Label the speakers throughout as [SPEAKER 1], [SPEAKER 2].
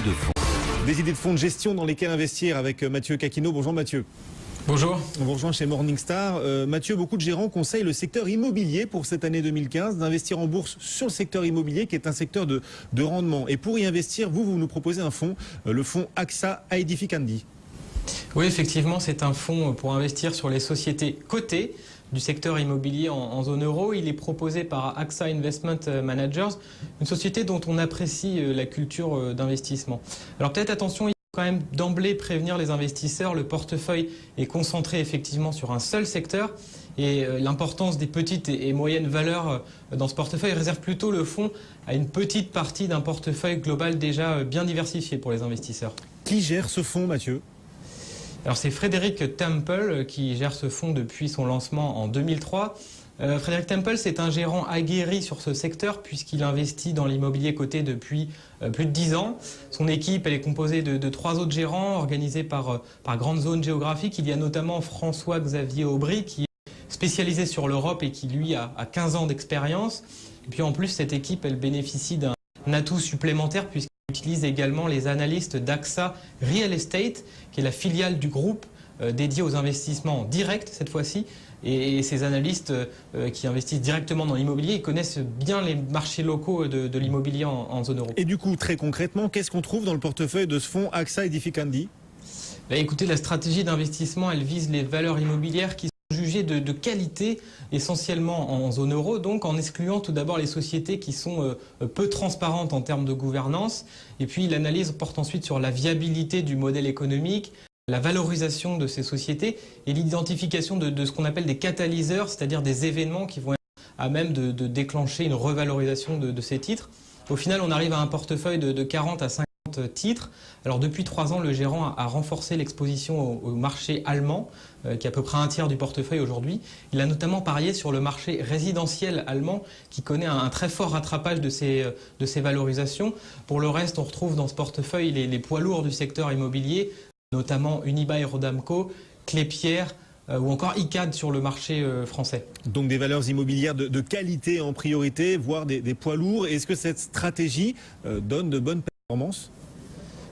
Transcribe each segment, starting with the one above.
[SPEAKER 1] de fonds.
[SPEAKER 2] Des idées de fonds de gestion dans lesquels investir avec Mathieu Caquino. Bonjour Mathieu.
[SPEAKER 3] Bonjour.
[SPEAKER 2] On vous rejoint chez Morningstar. Mathieu, beaucoup de gérants conseillent le secteur immobilier pour cette année 2015 d'investir en bourse sur le secteur immobilier qui est un secteur de rendement. Et pour y investir, vous nous proposez un fonds, le fonds AXA Aedificandi.
[SPEAKER 3] Oui, effectivement, c'est un fonds pour investir sur les sociétés cotées du secteur immobilier en zone euro. Il est proposé par AXA Investment Managers, une société dont on apprécie la culture d'investissement. Alors peut-être attention, il faut quand même d'emblée prévenir les investisseurs. Le portefeuille est concentré effectivement sur un seul secteur et l'importance des petites et moyennes valeurs dans ce portefeuille réserve plutôt le fonds à une petite partie d'un portefeuille global déjà bien diversifié pour les investisseurs.
[SPEAKER 2] Qui gère ce fonds, Mathieu ?
[SPEAKER 3] Alors c'est Frédéric Temple qui gère ce fonds depuis son lancement en 2003. Frédéric Temple, c'est un gérant aguerri sur ce secteur puisqu'il investit dans l'immobilier coté depuis plus de 10 ans. Son équipe, elle est composée de 3 autres gérants organisés par grandes zones géographiques. Il y a notamment François-Xavier Aubry qui est spécialisé sur l'Europe et qui lui a 15 ans d'expérience. Et puis en plus, cette équipe, elle bénéficie d'un atout supplémentaire puisqu'il utilise également les analystes d'AXA Real Estate, qui est la filiale du groupe dédiée aux investissements directs cette fois-ci. Et ces analystes qui investissent directement dans l'immobilier, ils connaissent bien les marchés locaux de l'immobilier en zone euro.
[SPEAKER 2] Et du coup, très concrètement, qu'est-ce qu'on trouve dans le portefeuille de ce fonds AXA Aedificandi ?
[SPEAKER 3] Écoutez, la stratégie d'investissement, elle vise les valeurs immobilières qui sont jugées de qualité, essentiellement en zone euro, donc en excluant tout d'abord les sociétés qui sont peu transparentes en termes de gouvernance. Et puis l'analyse porte ensuite sur la viabilité du modèle économique, la valorisation de ces sociétés et l'identification de ce qu'on appelle des catalyseurs, c'est-à-dire des événements qui vont être à même de déclencher une revalorisation de ces titres. Au final, on arrive à un portefeuille de 40 à 50 titres. Alors depuis 3 ans, le gérant a renforcé l'exposition au marché allemand, qui est à peu près un tiers du portefeuille aujourd'hui. Il a notamment parié sur le marché résidentiel allemand, qui connaît un très fort rattrapage de ces valorisations. Pour le reste, on retrouve dans ce portefeuille les poids lourds du secteur immobilier, notamment Unibail-Rodamco, Klépierre ou encore Icade sur le marché français.
[SPEAKER 2] Donc des valeurs immobilières de qualité en priorité, voire des poids lourds. Est-ce que cette stratégie donne de bonnes performances ?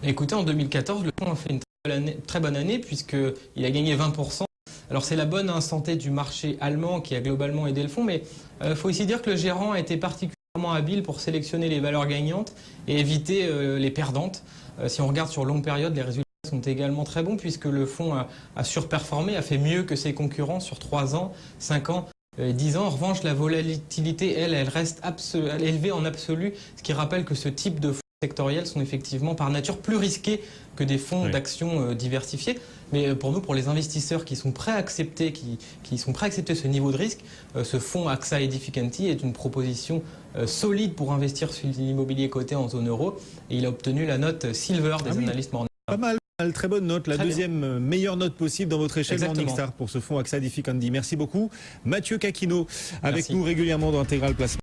[SPEAKER 3] Écoutez, en 2014, le fonds a fait une très bonne année puisqu'il a gagné 20%. Alors c'est la bonne santé du marché allemand qui a globalement aidé le fonds, mais il faut aussi dire que le gérant a été particulièrement habile pour sélectionner les valeurs gagnantes et éviter les perdantes. Si on regarde sur longue période, les résultats sont également très bons puisque le fonds a surperformé, a fait mieux que ses concurrents sur 3 ans, 5 ans, 10 ans. En revanche, la volatilité, elle reste élevée en absolu, ce qui rappelle que ce type de fonds sectoriels sont effectivement par nature plus risqués que des fonds d'action diversifiés. Mais pour nous, pour les investisseurs qui sont prêts à accepter, qui sont prêts à accepter ce niveau de risque, ce fonds AXA Aedificandi est une proposition solide pour investir sur l'immobilier coté en zone euro. Et il a obtenu la note Silver des analystes Morningstar.
[SPEAKER 2] Pas mal, très bonne note, la deuxième meilleure note possible dans votre échelle Morningstar pour ce fonds AXA Aedificandi. Merci beaucoup. Mathieu Caquino avec nous régulièrement dans Intégral Placement.